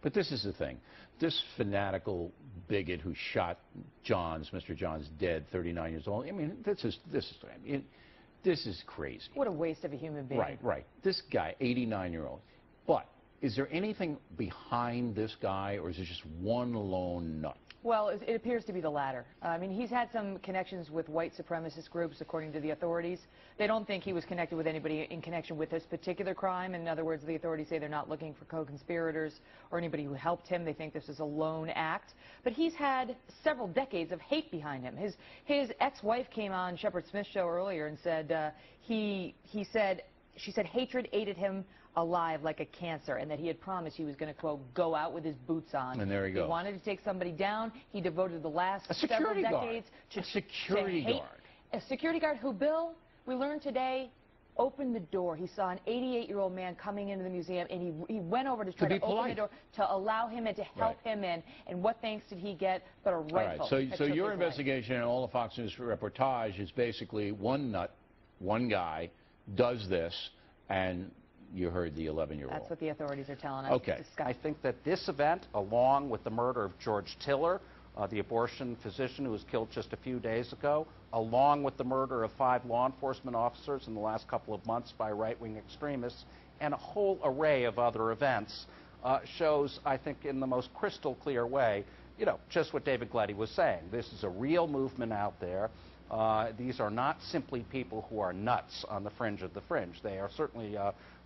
But this is the thing. This fanatical bigot who shot Mr. Johns dead, 39 years old. I mean, this is crazy. What a waste of a human being. Right, right. This guy, 89-year-old. But is there anything behind this guy, or is it just one lone nut? Well, it appears to be the latter. I mean, he's had some connections with white supremacist groups, according to the authorities. They don't think he was connected with anybody in connection with this particular crime. In other words, the authorities say they're not looking for co-conspirators or anybody who helped him. They think this is a lone act. But he's had several decades of hate behind him. His ex-wife came on Shepard Smith's show earlier and said she said hatred ate him alive like a cancer, and that he had promised he was going to, quote, go out with his boots on. And there he goes. He wanted to take somebody down. He devoted the last several decades to a security hate. guard. A security guard who, Bill, we learned today, opened the door. He saw an 88-year-old man coming into the museum, and he went over to try to open the door to allow him and to help him in. And what thanks did he get but a rifle? All right. So your investigation and all the Fox News reportage is basically one nut, one guy, does this, and you heard the 11-year-old. That's what the authorities are telling us. Okay. I think that this event, along with the murder of George Tiller, the abortion physician who was killed just a few days ago, along with the murder of 5 law enforcement officers in the last couple of months by right-wing extremists, and a whole array of other events, shows, I think, in the most crystal clear way, you know, just what David Gleddy was saying. This is a real movement out there. These are not simply people who are nuts on the fringe of the fringe. They are certainly,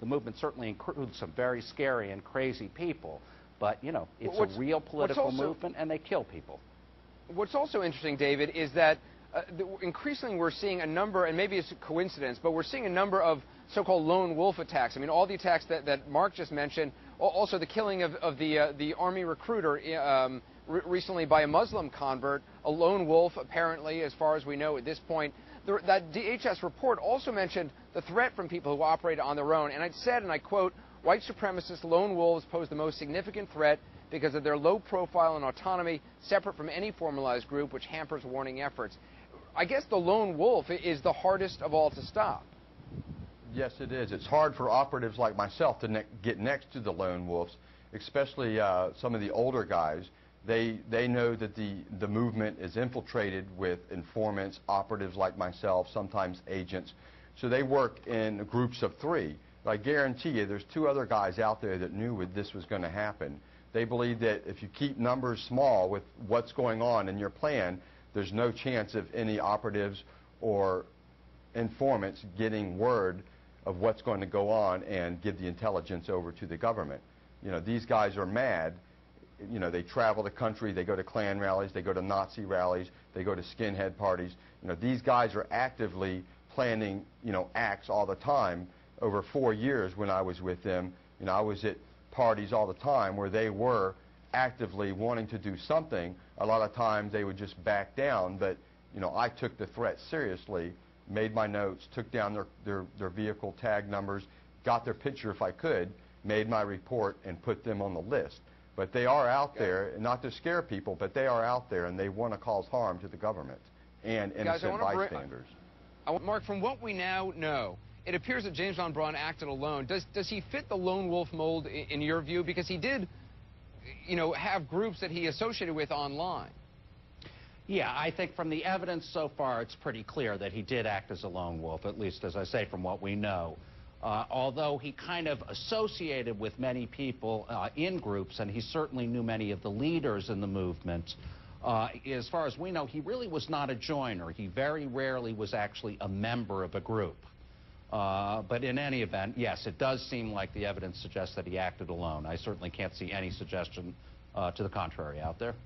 the movement certainly includes some very scary and crazy people, but, you know, it's a real political movement, and they kill people. What's also interesting, David, is that increasingly we're seeing a number, and maybe it's a coincidence, but we're seeing a number of so-called lone wolf attacks. I mean, all the attacks that Mark just mentioned, also the killing of the Army recruiter recently by a Muslim convert, a lone wolf, apparently, as far as we know at this point. That DHS report also mentioned the threat from people who operate on their own. And it said, and I quote, white supremacist lone wolves pose the most significant threat because of their low profile and autonomy, separate from any formalized group, which hampers warning efforts. I guess the lone wolf is the hardest of all to stop. Yes, it is. It's hard for operatives like myself to get next to the lone wolves, especially some of the older guys. They know that the movement is infiltrated with informants, operatives like myself, sometimes agents. So they work in groups of 3. But I guarantee you there's 2 other guys out there that knew this was going to happen. They believe that if you keep numbers small with what's going on in your plan, there's no chance of any operatives or informants getting word of what's going to go on and give the intelligence over to the government. You know, these guys are mad. You know, they travel the country, they go to Klan rallies, they go to Nazi rallies, they go to skinhead parties. You know, these guys are actively planning, you know, acts all the time. Over 4 years when I was with them, you know, I was at parties all the time where they were actively wanting to do something. A lot of times they would just back down, but, you know, I took the threat seriously, made my notes, took down their vehicle tag numbers, got their picture if I could, made my report, and put them on the list. But they are out there, not to scare people, but they are out there, and they want to cause harm to the government and innocent bystanders. Mark, from what we now know, it appears that James Van Braun acted alone. Does he fit the lone wolf mold in your view? Because he did, you know, have groups that he associated with online. Yeah, I think from the evidence so far, it's pretty clear that he did act as a lone wolf, at least, as I say, from what we know. Although he kind of associated with many people in groups, and he certainly knew many of the leaders in the movement, as far as we know, he really was not a joiner. He very rarely was actually a member of a group. But in any event, yes, it does seem like the evidence suggests that he acted alone. I certainly can't see any suggestion to the contrary out there.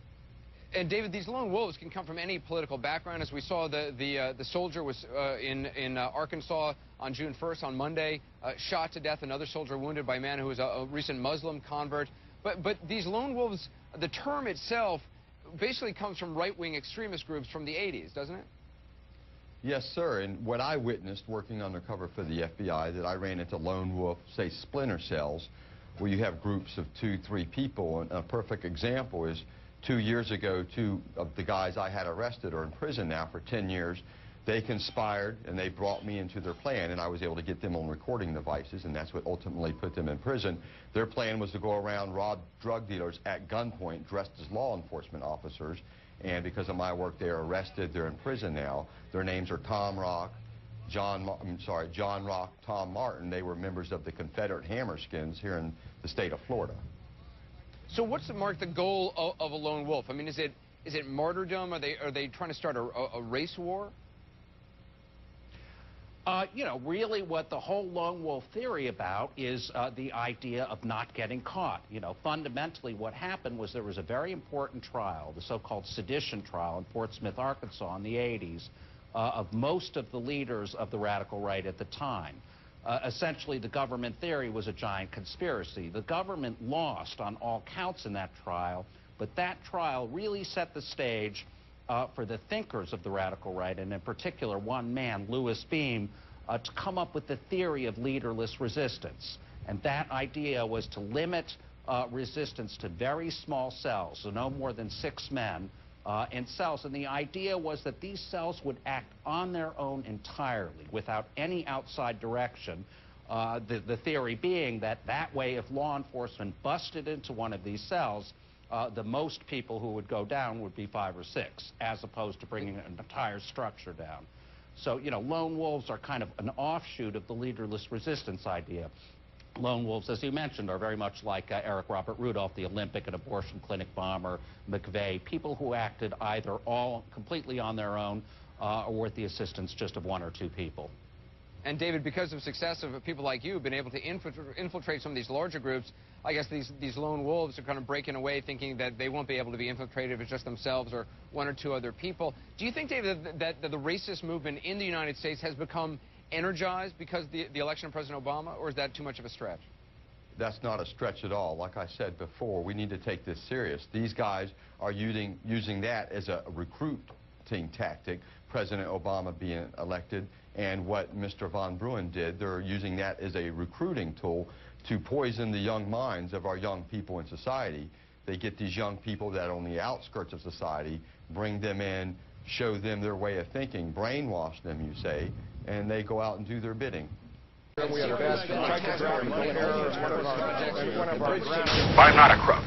And David, these lone wolves can come from any political background. As we saw, the soldier was in Arkansas on June 1st, on Monday, shot to death. Another soldier wounded by a man who was a recent Muslim convert. But these lone wolves, the term itself, basically comes from right-wing extremist groups from the 80s, doesn't it? Yes, sir. And what I witnessed working undercover for the FBI, that I ran into lone wolf, say, splinter cells, where you have groups of 2, 3 people. And a perfect example is 2 years ago, 2 of the guys I had arrested are in prison now for 10 years. They conspired, and they brought me into their plan, and I was able to get them on recording devices, and that's what ultimately put them in prison. Their plan was to go around, rob drug dealers at gunpoint, dressed as law enforcement officers, and because of my work, they're arrested. They're in prison now. Their names are Tom Rock, John Rock, Tom Martin. They were members of the Confederate Hammerskins here in the state of Florida. So what's, Mark, the goal of a lone wolf? I mean, is it martyrdom? Are they trying to start a race war? You know, really what the whole lone wolf theory about is the idea of not getting caught. You know, fundamentally what happened was there was a very important trial, the so-called sedition trial in Fort Smith, Arkansas in the 80s, of most of the leaders of the radical right at the time. Essentially, the government theory was a giant conspiracy. The government lost on all counts in that trial, but that trial really set the stage for the thinkers of the radical right, and in particular one man, Louis Beam, to come up with the theory of leaderless resistance. And that idea was to limit resistance to very small cells, so no more than 6 men in cells. And the idea was that these cells would act on their own entirely, without any outside direction. The theory being that that way, if law enforcement busted into one of these cells, the most people who would go down would be 5 or 6, as opposed to bringing an entire structure down. So, you know, lone wolves are kind of an offshoot of the leaderless resistance idea. Lone wolves, as you mentioned, are very much like Eric Robert Rudolph, the Olympic and abortion clinic bomber, McVeigh, people who acted either all completely on their own or with the assistance just of 1 or 2 people. And David, because of success of people like you, been able to infiltrate some of these larger groups, I guess these lone wolves are kind of breaking away, thinking that they won't be able to be infiltrated if it's just themselves or 1 or 2 other people. Do you think, David, that the racist movement in the United States has become energized because of the election of President Obama, or is that too much of a stretch? That's not a stretch at all. Like I said before, we need to take this serious. These guys are using that as a recruiting tactic, President Obama being elected, and what Mr. Von Bruen did, they're using that as a recruiting tool to poison the young minds of our young people in society. They get these young people that are on the outskirts of society, bring them in, show them their way of thinking, brainwash them, you say, and they go out and do their bidding. I'm not a crook.